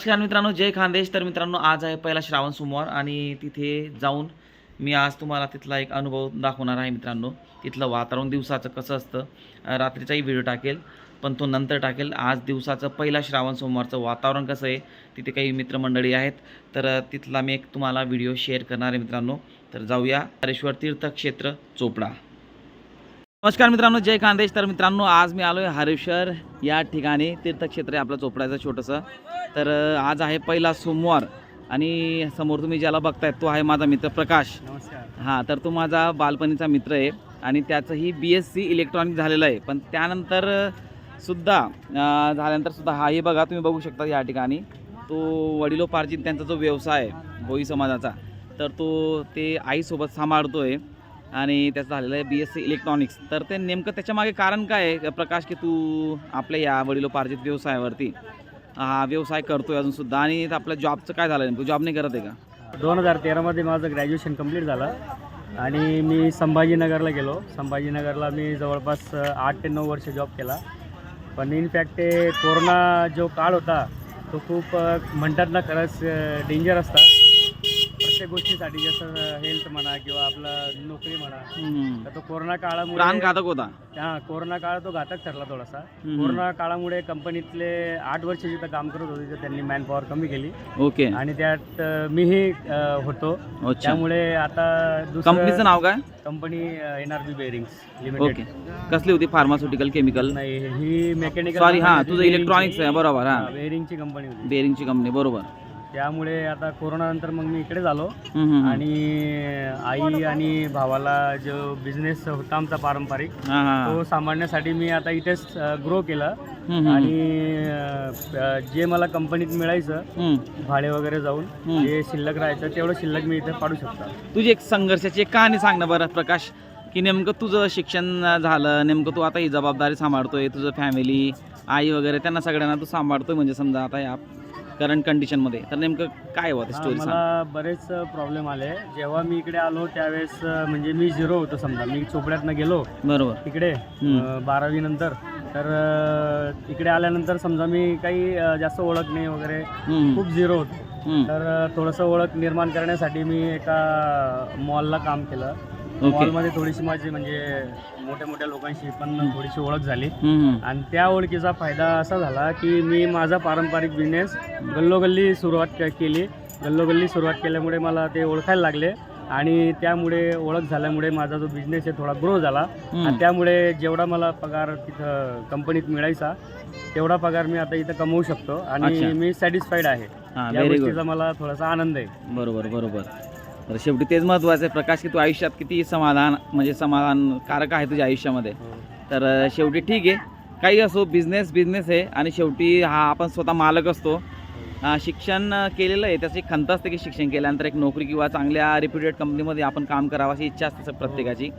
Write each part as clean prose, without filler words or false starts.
नमस्कार मित्रांनो, जय खानदेश. तर मित्रांनो, आज आहे पहिला श्रावण सोमवार आणि तिथे जाऊन मी आज तुम्हाला तिथला एक अनुभव दाखवणार आहे. मित्रांनो, तिथलं वातावरण दिवसाचं कसं असतं, रात्रीचाही व्हिडिओ टाकेल, पण तो नंतर टाकेल. आज दिवसाचं पहिला श्रावण सोमवारचं वातावरण कसं आहे, तिथे काही मित्रमंडळी आहेत, तर तिथला मी एक तुम्हाला व्हिडिओ शेअर करणार आहे. मित्रांनो, तर जाऊया. हरेश्वर तीर्थक्षेत्र चोपडा. नमस्कार मित्रांनो, जय खानदेश. तर मित्रांनो, आज मी आलो आहे हरेश्वर या ठिकाणी. तीर्थक्षेत्र आहे आपलं चोपडाचं छोटंसं. तर आज आहे पहिला सोमवार आणि समोर तुम्ही ज्याला बघतायत तो आहे माझा मित्र प्रकाश. नमस्कार. हां, तर तो माझा बालपणीचा मित्र आहे आणि त्याचंही BSc इलेक्ट्रॉनिक झालेलं आहे. पण त्यानंतर सुद्धा हा हे बघा, तुम्ही बघू शकता या ठिकाणी तो वडिलोपार्जित त्यांचा जो व्यवसाय आहे भोई समाजाचा, तर तो ते आईसोबत सांभाळतो आहे आणि त्याचं झालेलं आहे BSc इलेक्ट्रॉनिक्स. तर ते नेमकं त्याच्यामागे कारण काय आहे प्रकाश, की तू आपल्या या वडिलोपार्जित व्यवसायावरती हा व्यवसाय करतोय अजूनसुद्धा, आणि आपल्या जॉबचं काय झालं, नेमकं जॉब नाही करत आहे का? 2013मध्ये माझं ग्रॅज्युएशन कंप्लीट झालं आणि मी संभाजीनगरला गेलो. संभाजीनगरला मी जवळपास 8 ते 9 वर्ष जॉब केला. पण इनफॅक्ट ते कोरोना जो काळ होता तो खूप म्हणतात ना, खरंच डेंजर असता प्रत्येक गोष्टीसाठी, जसं हेल्थ म्हणा किंवा आपलं नोकरी म्हणा. तर तो कोरोना काळामुळे प्राणघातक होता. हां, कोरोना काळ तो घातक ठरला थोडासा. कोरोना काळामुळे कंपनीतले 8 वर्ष जिथं काम करत होते तर त्यांनी मॅन पॉवर कमी केली. ओके. आणि त्यात मीही होतो. त्यामुळे आता कंपनीचं नाव काय? Company NRB bearings okay. Limited. कसली होती? Pharmaceutical, chemical? नाही, ही मेकॅनिकल. सॉरी, हां, तुझं इलेक्ट्रॉनिक्स आहे, बरोबर. हां, बेअरिंगची कंपनी होती. बेअरिंगची कंपनी, बरोबर. त्यामुळे आता कोरोना नंतर मग मी इकडे झालो आणि आणि आई आणि भावाला जो बिझनेस होता आमचा पारंपरिक तो सांभाळण्यासाठी मी आता इथेच ग्रो केलं. आणि जे मला कंपनीत मिळायचं भाडे वगैरे जाऊन जे शिल्लक राहायचं तेवढं शिल्लक मी इथे पाडू शकतो. तुझी एक संघर्षाची एक कहाणी सांग ना बरं प्रकाश, की नेमकं तुझं शिक्षण झालं, नेमकं तू आता ही जबाबदारी सांभाळतोय, तुझं फॅमिली, आई वगैरे त्यांना सगळ्यांना तू सांभाळतोय, म्हणजे समजा आता या करंट कंडिशनमध्ये, तर नेमकं काय होतं स्टोरी? मला बरेच प्रॉब्लेम आले. जेव्हा मी इकडे आलो त्यावेळेस म्हणजे मी झिरो होतो. समजा मी चोपड्यातनं गेलो बरोबर तिकडे 12वी नंतर, तर इकडे आल्यानंतर समजा मी काही जास्त ओळख नाही वगैरे, खूप झिरो होतो. तर थोडंसं ओळख निर्माण करण्यासाठी मी एका मॉलला काम केलं. मॉलमध्ये थोडीशी माझी म्हणजे मोठ्या लोकांशी पण थोडीशी ओळख झाली. आणि त्या ओळखीचा फायदा असा झाला की मी माझा पारंपरिक बिझनेस गल्लोगल्ली सुरुवात केली. गल्लोगल्ली सुरुवात केल्यामुळे मला ते ओळखायला लागले आणि त्यामुळे ओळख झाल्यामुळे माझा जो बिझनेस आहे थोडा ग्रो झाला. आणि त्यामुळे जेवढा मला पगार तिथं कंपनीत मिळायचा तेवढा पगार मी आता इथं कमवू शकतो आणि मी सॅटिस्फाईड आहे. या गोष्टीचा मला थोडासा आनंद आहे. बरोबर बरोबर. तर शेवटी तेच महत्त्वाचं आहे प्रकाश, की तू आयुष्यात किती समाधानकारक आहे तुझ्या आयुष्यामध्ये. तर शेवटी ठीक आहे, काही असो, बिझनेस आहे आणि शेवटी हा आपण स्वतः मालक असतो. शिक्षण केलेलं आहे, त्याची खंत असते की शिक्षण केल्यानंतर एक नोकरी किंवा चांगल्या रेप्युटेड कंपनीमध्ये आपण काम करावं अशी इच्छा असते प्रत्येकाची.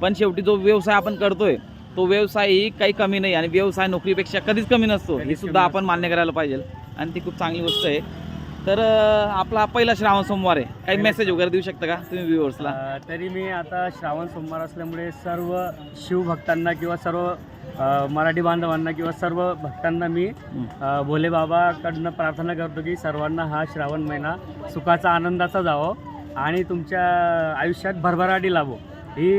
पण शेवटी जो व्यवसाय आपण करतोय तो व्यवसायही काही कमी नाही आणि व्यवसाय नोकरीपेक्षा कधीच कमी नसतो, हे सुद्धा आपण मान्य करायला पाहिजे आणि ती खूप चांगली गोष्ट आहे. तर आपला पहिला श्रावण सोमवार आहे, काही मेसेज वगैरे देऊ शकता का तुम्ही व्ह्युअर्सला? तरी मी आता श्रावण सोमवार असल्यामुळे सर्व शिवभक्तांना किंवा सर्व मराठी बांधवांना किंवा सर्व भक्तांना मी भोले बाबाकडनं प्रार्थना करतो की सर्वांना हा श्रावण महिना सुखाचा, आनंदाचा जावो आणि तुमच्या आयुष्यात भरभराटी लाभो, ही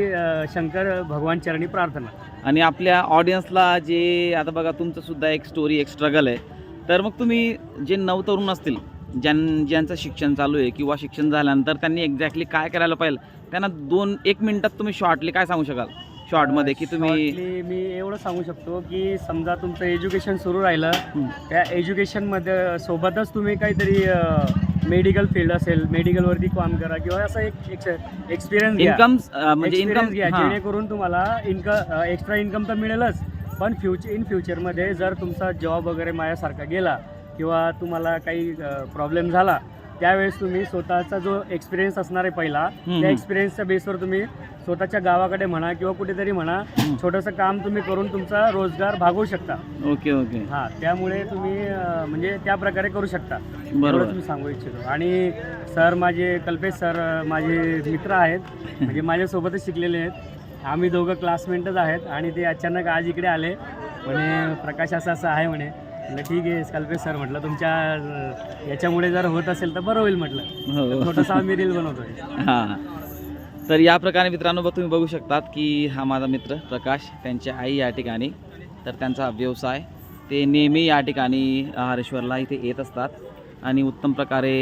शंकर भगवान चरणी प्रार्थना. आणि आपल्या ऑडियन्सला जे आता बघा, तुमचं सुद्धा एक स्टोरी, एक स्ट्रगल आहे, तर मग तुम्ही जे नवतरुण असतील, ज्यांचं शिक्षण चालू आहे किंवा शिक्षण झाल्यानंतर त्यांनी एक्झॅक्टली काय करायला पाहिजे, त्यांना 1 मिनिटात तुम्ही शॉर्टली काय सांगू शकाल? शॉर्टमध्ये की तुम्ही मी एवढं सांगू शकतो की समजा तुमचं एज्युकेशन सुरू राहिलं, त्या एज्युकेशनमध्ये सोबतच तुम्ही काहीतरी मेडिकल फील्ड असेल, मेडिकलवरती काम करा किंवा असं एक एक्सपिरियन्स घ्या, जेणेकरून तुम्हाला एक्स्ट्रा इन्कम तर मिळेलच, पण फ्युचरमध्ये जर तुमचा जॉब वगैरे माझ्यासारखा गेला किंवा तुम्हाला काही प्रॉब्लेम झाला त्यावेळेस तुम्ही स्वतःचा जो एक्सपिरियन्स असणार आहे पहिला, त्या एक्सपिरियन्सच्या बेसवर तुम्ही स्वतःच्या गावाकडे म्हणा किंवा कुठेतरी म्हणा छोटंसं काम तुम्ही करून तुमचा रोजगार भागवू शकता. Okay okay. हां, त्यामुळे तुम्ही म्हणजे त्या प्रकारे करू शकता, बरोबर तुम्ही सांगू इच्छितो. आणि सर, माझे कल्पेश सर माझे मित्र आहेत, म्हणजे माझ्यासोबतच शिकलेले आहेत. आम्ही दोघं क्लासमेटच आहेत आणि ते अचानक आज इकडे आले, म्हणे प्रकाश असं आहे म्हणे, म्हटलं ठीक आहे स्कल्पेश सर, म्हटलं तुमच्या याच्यामुळे जर होत असेल तर बरं होईल म्हटलं. हो. छोटासा आम्ही रील बनवतोय. हां, तर या प्रकारे मित्रांनो तुम्ही बघू शकतात की हा माझा मित्र प्रकाश, त्यांची आई या ठिकाणी, तर त्यांचा व्यवसाय, ते नेहमी या ठिकाणी हरेश्वरला इथे येत असतात आणि उत्तम प्रकारे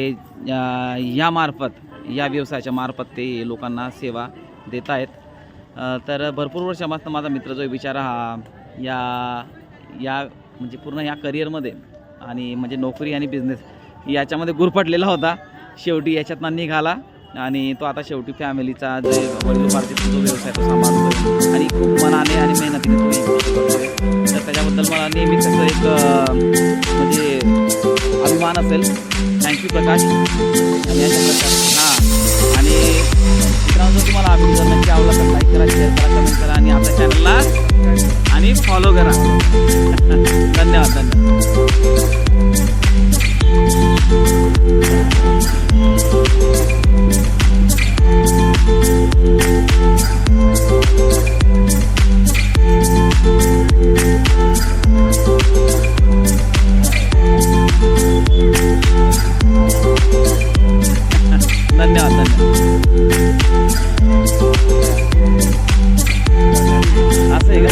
या व्यवसायाच्या मार्फत ते लोकांना सेवा देत आहेत. तर भरपूर वर्षापासून माझा मित्र जो बिचारा हा या म्हणजे पूर्ण या करिअरमध्ये आणि म्हणजे नोकरी आणि बिझनेस याच्यामध्ये गुरफटलेला होता. शेवटी याच्यातनं निघाला आणि तो आता शेवटी फॅमिलीचा जो वडिलोपार्जित जो व्यवसाय तो सांभाळतो आणि खूप मनाने आणि मेहनतीने तो करतोय. तर त्याच्याबद्दल मला नेहमीच त्याचं एक म्हणजे अभिमान असेल. थँक्यू प्रकाश. आणि अशा प्रकारे हां, आणि मित्रांनो जर तुम्हाला हा व्हिडिओ जर नक्की आवडला तर लाईक करा, शेअर करा, कमेंट करा आणि आपल्या चॅनलला आणि फॉलो करा. धन्यवाद. धन्यवाद. असं आहे का?